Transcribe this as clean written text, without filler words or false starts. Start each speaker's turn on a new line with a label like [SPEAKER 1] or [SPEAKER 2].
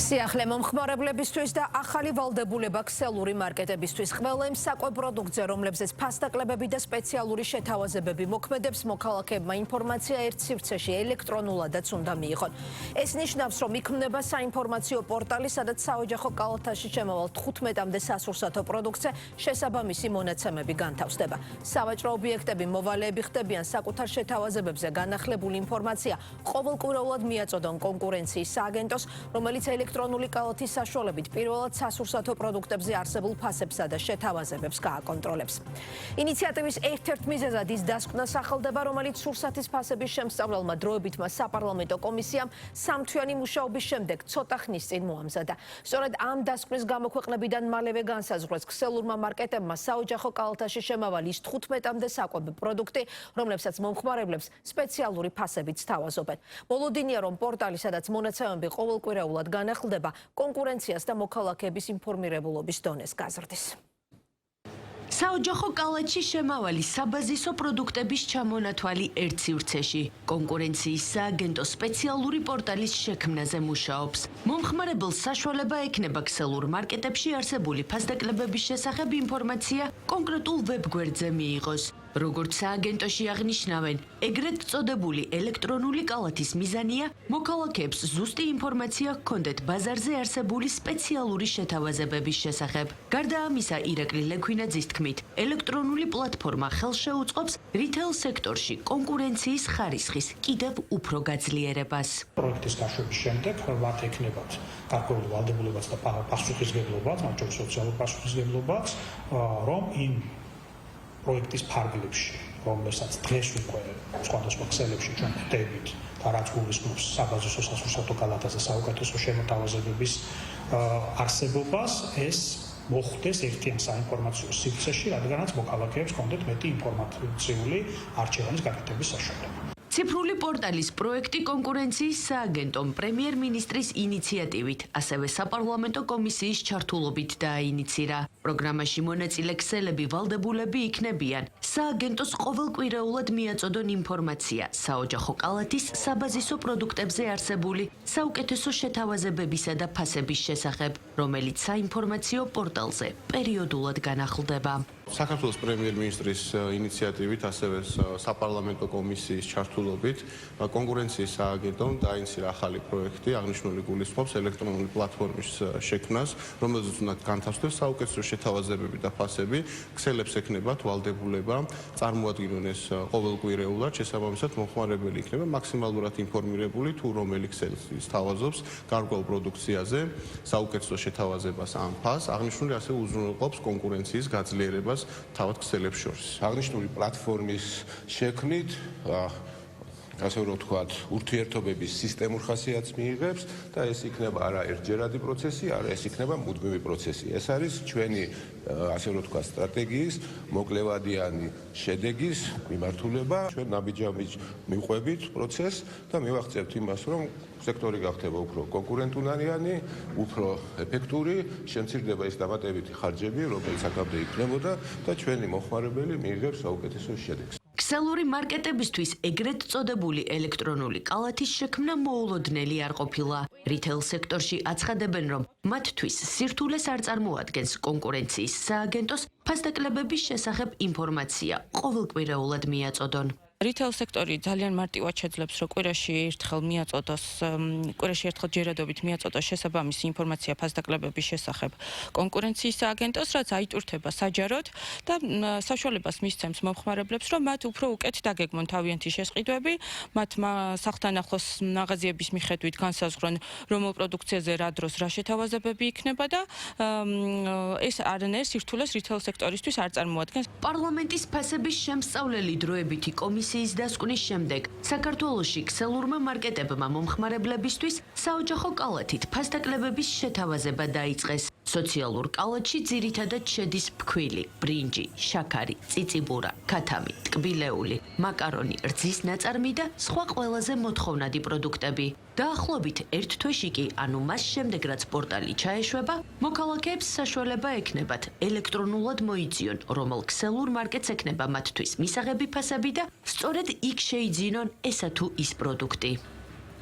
[SPEAKER 1] სიახლე მომხმარებლებისთვის და ახალი ვალდებულება ქსელური მარკეტებისთვის. ყველა იმ საკვე პროდუქტზე, რომლებზეც ფასდაკლებები და სპეციალური შეთავაზებები მოქმედებს, მოქალაქეებმა ინფორმაცია ერთ სივრცეში ელექტრონულადაც უნდა მიიღონ. ეს ნიშნავს, რომ იქმნება საინფორმაციო პორტალი, სადაც საოჯახო კალათაში შემავალ 15-მდე სასურსათო პროდუქტზე შესაბამისი მონაცემები განთავსდება. სავაჭრო ობიექტები მოვალეები ხდებიან საკუთარ შეთავაზებებზე განახლებული ინფორმაცია ყოველკვირეულად მიაწოდონ კონკურენციის სააგენტოს, რომელიც ელექტრონული კალათის საშუალებით პირველად სასურსათო პროდუქტებზე არსებულ ფასებსა და შეთავაზებებს გააკონტროლებს. ინიციატივის ერთ-ერთ მიზეზად ის დასკვნა სახელდება, რომელიც სურსათის ფასების შემსწავლელმა დროებითმა საპარლამენტო კომისიამ სამთვიანი მუშაობის შემდეგ ცოტა ხნის წინ მოამზადა. სწორედ ამ დასკვნის გამოქვეყნებიდან მალევე განსაზღვრეს ქსელურმა მარკეტებმა საოჯახო კალათაში შემავალი ის 15-მდე საკვები პროდუქტი, რომლებსაც მომხმარებლებს სპეციალური ფასებით სთავაზობენ. მოლოდინია, რომ პორტალი, სადაც მონაცემები ყოველკვირეულად განახლდება, კონკურენციას და მოქალაქეების ინფორმირებულობის დონეს გაზრდის.
[SPEAKER 2] საოჯახო კალათში შემავალი საბაზისო პროდუქტების ჩამონათვალი ერთ სივრცეში. კონკურენციის სააგენტო სპეციალური პორტალის შექმნაზე მუშაობს. მომხმარებელს საშუალება ექნება ქსელურ მარკეტებში არსებული ფასდაკლებების შესახებ ინფორმაცია კონკრეტულ ვებგვერდზე მიიღოს. როგორც სააგენტოში აღნიშნავენ, ეგრეთ წოდებული ელექტრონული კალათის მიზანია მოქალაქეებს ზუსტი ინფორმაცია ჰქონდეთ ბაზარზე არსებული სპეციალური შეთავაზებების შესახებ. გარდა ამისა, ირაკლი ლექვინაძის თქმით, ელექტრონული პლატფორმა ხელს შეუწყობს რითეილ სექტორში კონკურენციის ხარისხის კიდევ უფრო გაძლიერებას.
[SPEAKER 3] პროექტის გაშვების შემდეგ მათ ექნებათ გარკვეული ვალდებულებაც და პასუხისმგებლობაც, მათ შორის სოციალურ პასუხისმგებლობაც, რომ იმ პროექტის ფარგლებში, რომელსაც დღეს უკვე სხვადასხვა ქსელებში ჩვენ ხვდებით და რაც გულისხმობს საბაზისო სასურსათო კალათაზე საუკეთესო შემოთავაზებების არსებობას, ეს მოხდეს ერთიან საინფორმაციო სივრცეში, რადგანაც მოქალაქეებს ჰქონდეთ მეტი ინფორმაციული არჩევანის გაკეთების საშუალება.
[SPEAKER 2] ციფრული პორტალის პროექტი კონკურენციის სააგენტომ პრემიერ-მინისტრის ინიციატივით, ასევე საპარლამენტო კომისიის ჩართულობით დააინიცირა. პროგრამაში მონაწილე ქსელები ვალდებულები იქნებიან სააგენტოს ყოველკვირეულად მიაწოდონ ინფორმაცია საოჯახო კალათის საბაზისო პროდუქტებზე არსებული საუკეთესო შეთავაზებებისა და ფასების შესახებ, რომელიც საინფორმაციო პორტალზე პერიოდულად განახლდება.
[SPEAKER 4] საქართველოს პრემიერ-მინისტრის ინიციატივით, ასევე საპარლამენტო კომისიის ჩართულობით კონკურენციის სააგენტომ დაინიცირა ახალი პროექტი, აღნიშნული გულისხმობს ელექტრონული პლატფორმის შექმნას, რომელზეც უნდა განთავსდეს საუკეთესო შეთავაზებები და ფასები. ქსელებს ექნებათ ვალდებულება წარმოადგინონ ეს ყოველკვირეულად, შესაბამისად მომხმარებელი იქნება მაქსიმალურად ინფორმირებული თუ რომელი ქსელს სთავაზობს გარკვეულ პროდუქციაზე საუკეთესო შეთავაზებას ამ ფასს. აღნიშნული ასევე უზრუნველყოფს კონკურენციის გაძლიერებას თავად ქსელებს შორის.
[SPEAKER 5] აღნიშნული პლატფორმის შექმნით ასე რომ ვთქვათ, ურთიერთობების სისტემურ ხასიათს მიიღებს და ეს იქნება არა ერთჯერადი პროცესი, არა ეს იქნება მუდმივი პროცესი. ეს არის ჩვენი ასე რომ ვთქვათ, სტრატეგიის მოკლევადიანი შედეგის მიმართულება. ჩვენ ნაბიჯამის მივყვებით პროცესს და მივაღწევთ იმას, რომ სექტორი გახდება უფრო კონკურენტუნარიანი, უფრო ეფექტური, შემცირდება ის დამატებითი ხარჯები, რომელიც აქამდე იქნებოდა და ჩვენი მომხმარებელი მიიღებს საუკეთესო შედეგს.
[SPEAKER 2] ქსელური მარკეტებისთვის ეგრეთ წოდებული ელექტრონული კალათის შექმნა მოულოდნელი არ ყოფილა. რითეილ სექტორში აცხადებენ, რომ მათთვის სირთულეს არ წარმოადგენს კონკურენციის სააგენტოს ფასდაკლებების შესახებ ინფორმაცია ყოველკვირეულად მიაწოდონ.
[SPEAKER 6] რითეილ სექტორი ძალიან მარტივად შეძლებს, რომ კვირაში ერთხელ ჯერადობით მიაწოდოს შესაბამისი ინფორმაცია ფასდაკლებების შესახებ კონკურენციის სააგენტოს, რაც აიტვირთება საჯაროდ და საშუალებას მისცემს მომხმარებლებს, რომ მათ უფრო უკეთ დაგეგმონ თავიანთი შესყიდვები, მათ სახლთან ახლოს მაღაზიების მიხედვით განსაზღვრონ, რომელ პროდუქციაზე რა დროს რა შეთავაზებები იქნება და ეს არანაირ სირთულეს რითეილ სექტორისთვის არ წარმოადგენს.
[SPEAKER 2] პარლამენტის ფასების შემსწავლელი დროებითი კომისიის დასკვნის შემდეგ საქართველოში ქსელურმა მარკეტებმა მომხმარებლებისთვის საოჯახო კალათით ფასდაკლებების შეთავაზება დაიწყეს. სოციალურ კალათში ძირითადად შედის ფქვილი, ბრინჯი, შაქარი, წიწიბურა, ქათამი, ტკბილეული, მაკარონი, რძის ნაწარმი და სხვა ყველაზე მოთხოვნადი პროდუქტები. დაახლოებით ერთ თვეში კი, ანუ მას შემდეგ რაც პორტალი ჩაეშვება, მოქალაქეებს საშუალება ექნებათ ელექტრონულად მოიწიონ, რომელ ქსელურ მარკეტს ექნება მათთვის მისაღები ფასები და სწორედ იქ შეიძინონ ესა თუ ის პროდუქტი.